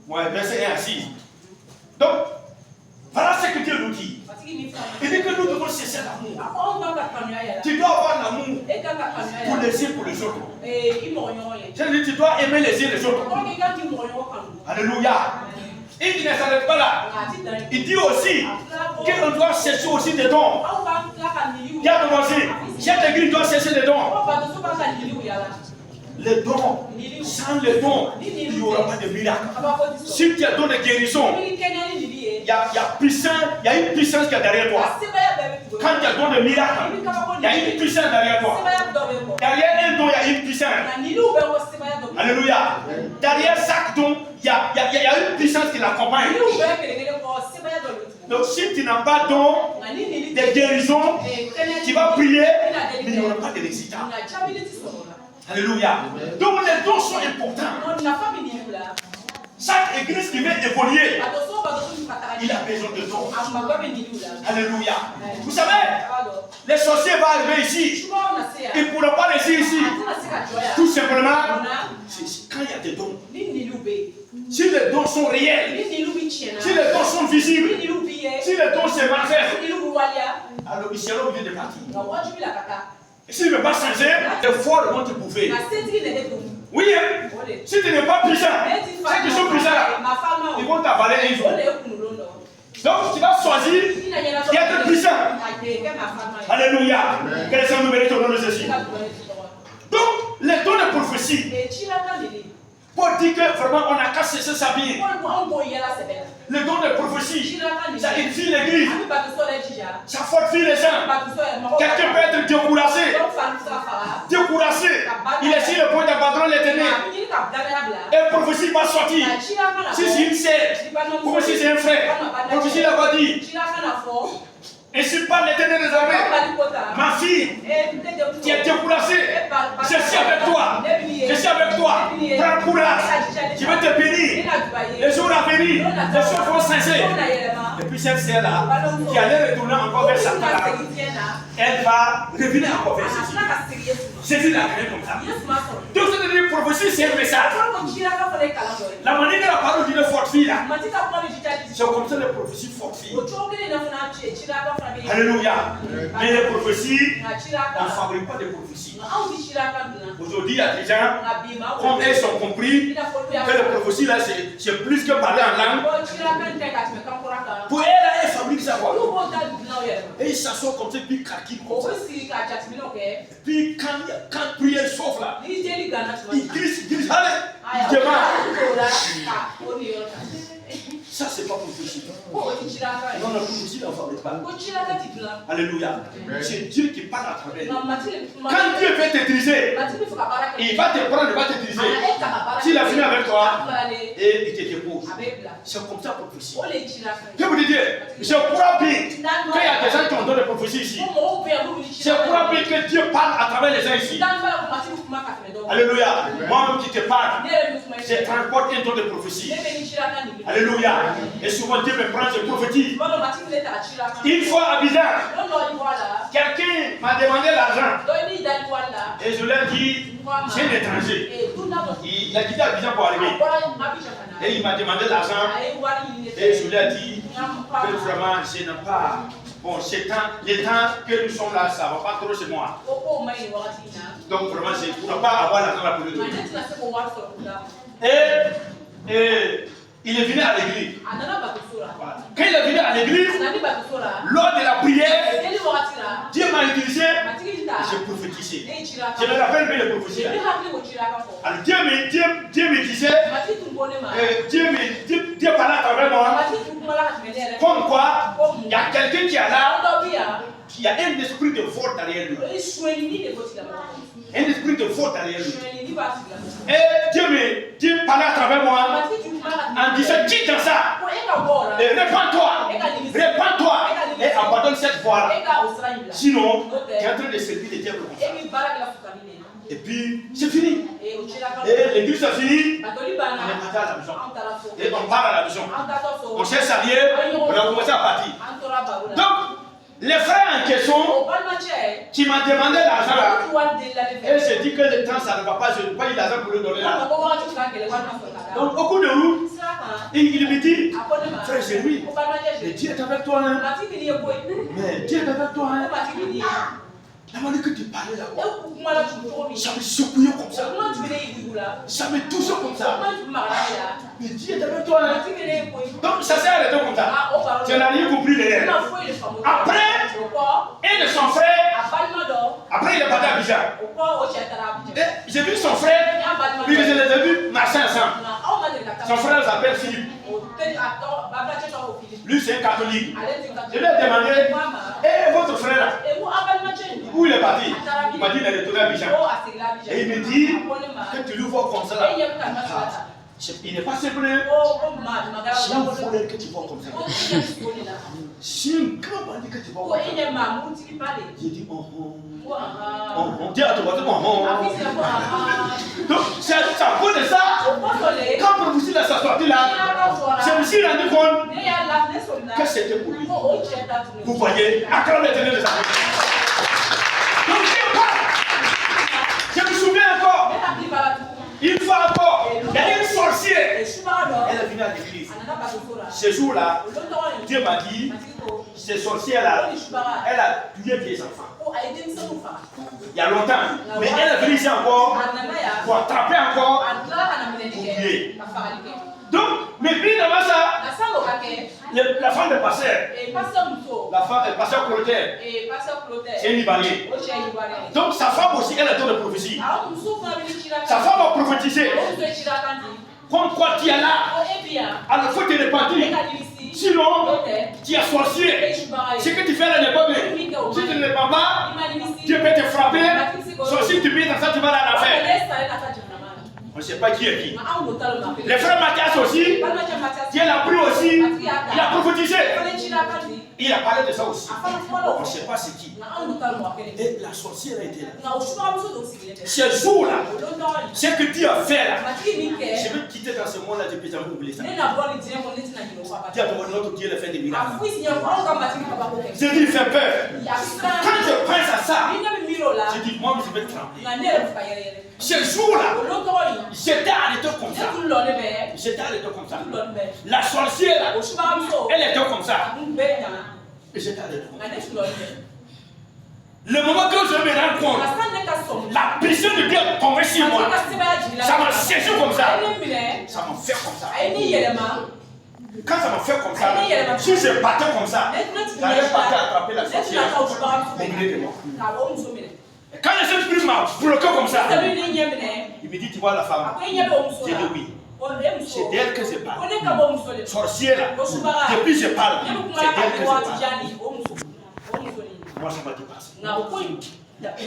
Ouais, verset 1 à 6. Donc, voilà ce que Dieu nous dit. Il dit que nous devons cesser l'amour. Tu dois avoir l'amour pour les uns pour les autres. C'est-à-dire tu dois aimer les uns les autres. Alléluia. Il ne s'arrête pas là. Il dit aussi qu'on doit cesser aussi des dons. Qui a commencé? Cette église doit cesser des dons. Les dons, sans les dons, il n'y aura pas de miracle. Si tu as don de guérison, il y a une puissance qui est derrière toi. Quand tu as don de miracle, il y a une puissance derrière toi. Derrière un don, il y a une puissance. Alléluia. Derrière chaque don, il y a une puissance qui l'accompagne. Donc si tu n'as pas don de guérison, tu vas prier, mais il n'y aura pas de résultat. Alléluia. Donc les dons sont importants. Chaque église qui veut évoluer, il a besoin de dons. Alléluia. Vous savez, les sorciers vont arriver ici. Ils ne pourront pas rester ici. Tout simplement, quand il y a des dons. Si les dons sont réels, si les dons sont visibles, si les dons se manifestent, alors ils seront obligés de partir. Et s'il ne veut pas changer, les forts vont te bouffer. Oui, hein? Si tu n'es pas puissant, ceux qui sont puissants, ils vont t'avaler et ils vont. Donc tu vas choisir d'être puissant. Alléluia. Que les gens nous méritent au nom de Jésus. Donc, les dons de prophétie, pour dire que vraiment on a qu'à cesser sa vie. Le don de prophétie, ça édifie l'église. Ça fortifie les gens. Quelqu'un peut être découragé. Découragé. Il est sur le point d'abandonner l'éternel. Et prophétie va sortir. Si c'est une sœur, ou si c'est un frère, prophétie va dire. Et si par l'éternel des armées, ma fille, tu es découragée, je suis avec toi, je suis avec toi, prends courage, je vais te bénir, les jours à venir, les choses vont changer. Et puis cette sœur-là, qui allait retourner encore vers sa part, elle va revenir encore vers Jésus. Jésus l'a créé comme ça. Donc cette prophétie, c'est un message. La manière que la parole dit de fortifie là, c'est comme ça les prophéties fortifient. Alléluia. Mais les prophéties, on ne fabrique pas de prophéties. Aujourd'hui, il y a des gens, comme elles sont compris, que les prophéties là, c'est plus que parler en langue. Pour elles, elles fabriquent ça. Et ils s'assoient comme ça, puis kaki comme ça. Puis quand prière sauf là, ils glissent, allez, ils demandent. Ça, c'est pas prophétie. Non, la prophétie, on ne fabrique pas. Alléluia. C'est Dieu qui parle à travers nous. Quand Dieu veut t'utiliser, il va te prendre, il va t'utiliser. S'il a fini avec toi, et il te dépose. C'est comme ça la prophétie. Je vous dis, je crois bien qu'il y a des gens qui ont donné des prophéties ici. Je crois bien que Dieu parle à travers les gens ici. Alléluia. Moi-même qui te parle, je transporte un don de prophétie. Alléluia. Et souvent Dieu me prend, je prophétise. Une fois à Abidjan, quelqu'un m'a demandé l'argent. Et je lui ai dit, j'ai un étranger. Il a quitté Abidjan pour arriver. Et il m'a demandé l'argent. Et je lui ai dit que vraiment, je n'ai pas. Bon, les temps que nous sommes là, ça ne va pas trop chez moi. Donc vraiment, je ne pourrais pas avoir l'argent pour le donner. Et il est venu à l'église. Quand il est venu à l'église, lors de la prière, Dieu m'a utilisé, j'ai prophétisé. Je me rappelle bien le prophétie. Alors Dieu me disait, Dieu parlait à travers moi, comme quoi, il y a quelqu'un qui est là, qui a un esprit de faute derrière lui. Un esprit de faute derrière lui. Et Dieu parlait à travers moi en disant, quitte ça et répands-toi et abandonne cette voie-là. Sinon, tu es en train de servir les diables. Et puis, c'est fini. Et l'église a fini. On est parti à la maison. Et on part à la maison. On cherche à rien, on a commencé à partir. Donc, les frères en question qui m'ont demandé l'argent, et je dis que le temps ça ne va pas, je n'ai pas eu l'argent pour le donner là. Donc au coup de route, Et il me dit, frère Jérémie, Dieu est avec toi. Hein? Mais Dieu est avec toi. Hein? La manière que tu parlais là-bas, ça me secouait comme ça. Ça me touchait comme ça. Mais Dieu est avec toi. Hein? Donc ça s'est arrêté comme ça. Tu n'as rien compris de l'air. Après, un de son frère, après il est parti à Abidjan. J'ai vu son frère, puis je les ai vus marcher ensemble. Son frère s'appelle Philippe. Lui c'est un catholique. Je lui ai demandé, et votre frère là, où il est parti? Il m'a dit qu'il est retourné à Abidjan. Et il me dit que tu le vois comme ça là. Il n'est pas simple. C'est un voleur que tu vois comme ça. C'est un grand bandit que tu vois comme ça. J'ai dit on dit à ton voisin donc c'est à cause de ça. Quand Prophétie a sorti là, je me suis rendu compte que c'était pour lui. Vous voyez, acclame l'Éternel de sa vie. Donc je me souviens encore. Une fois encore, il y a une sorcière. Elle est venue à l'église. Ce jour-là, Dieu m'a dit, cette sorcière-là, elle a tué des enfants. Il y a longtemps. Mais elle est venue ici encore pour attraper encore pour tuer. Donc, mais puis avant ça, la femme de pasteur, la femme de pasteur Clotaire, c'est un Libanais. Donc sa femme aussi, elle a donné de prophétie. Sa femme a prophétisé. Comme quoi tu es là, alors il faut te repentir. Sinon, tu es sorcier. Ce que tu fais là n'est pas bien. Si tu ne le prends pas, Dieu peut te frapper. Sorcier, tu mets dans ça, tu vas à l'enfer. On ne sait pas qui est qui. Les frères Mathias aussi, Dieu l'a pris aussi, il a prophétisé. Il a parlé de ça aussi. On ne sait pas c'est qui. Et la sorcière a été là. Ce jour-là, ce que Dieu a fait là, je vais quitter dans ce monde-là depuis que j'ai oublié ça. Dieu a demandé notre Dieu de faire des miracles. J'ai dit, il fait peur. Quand je pense à ça, je dis, moi, je vais trembler. Ce jour-là, j'étais arrêté comme ça. J'étais arrêté comme ça. La sorcière, elle était comme ça. Et j'étais arrêté comme ça. Le moment que je me rends compte, la puissance de Dieu tombait sur moi. Ça m'a saisi comme ça. Ça m'a fait comme ça. Quand ça m'a fait comme ça, si je partais comme ça, j'allais partir attraper la sorcière. Quand le Saint-Esprit m'a bloqué comme ça, il me dit, tu vois la femme? J'ai dit oui. C'est d'elle que je parle. Sorcière, depuis que je parle, c'est d'elle que je parle. Moi, ça m'a dépassé.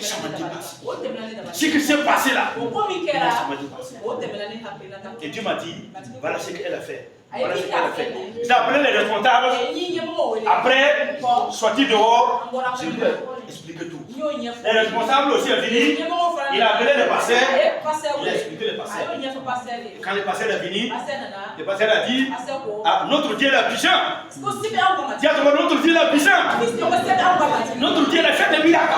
Ça m'a dépassé. Ce qui s'est passé là, moi, ça m'a dépassé. Et Dieu m'a dit, voilà ce qu'elle a fait. Voilà ce qu'elle a fait. J'ai appelé les responsables. Après, sorti dehors, je lui ai expliqué tout. Les responsables aussi est venu. Il a appelé le pasteur. Il a expliqué le pasteur. Quand le pasteur est venu, le pasteur a dit, ah, notre Dieu est la puissance. Notre Dieu est la puissance. Notre Dieu a fait des miracles.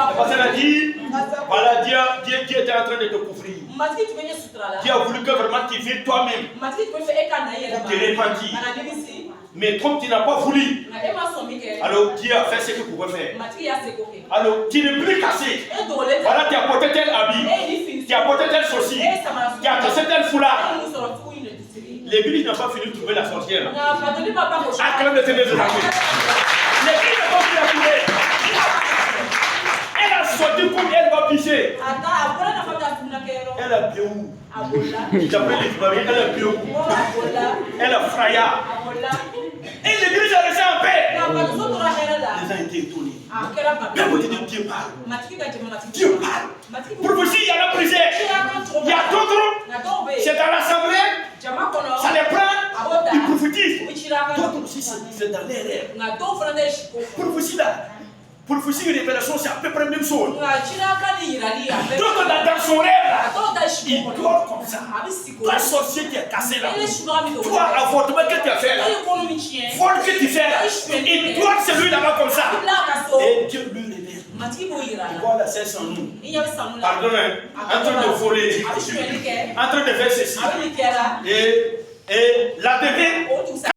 Le pasteur a dit, voilà, Dieu était en train de te couvrir. Dieu a voulu que vraiment tu viennes toi-même pour te repentir. Mais comme tu n'as pas voulu, alors Dieu a fait ce qu'il pouvait faire. Alors tu n'es plus cassé. Voilà, tu as porté tel habit, tu as porté tel saucisse, tu as cassé tel foulard. L'église n'a pas fini de trouver la sorcière. Acclame le Seigneur de la vie. L'église n'a pas fini de trouver. Elle a sorti comme elle va pisser. Elle a bien où? J'appelle les Ivoiriens, elle a bien où? Elle a fraya. Et l'église a resté en paix. Les gens étaient étonnés. Mais vous dites Dieu parle. Dieu parle. Prophétie, il y a la prière. Il y a d'autres. C'est dans l'assemblée. Ça les prend. Ils prophétisent. D'autres aussi, c'est dans les rêves. Prophétie là. Prophétie et révélation, c'est à peu près la même chose. Donc, dans son rêve, il dort comme ça. La société est cassée là. Toi, avortement que tu as fait là, vol que tu fais là, il dort celui là-bas comme ça. Et Dieu lui révèle. Il voit la cesse en nous. Pardonne, en train de voler, en train de faire ceci. Et Et la devait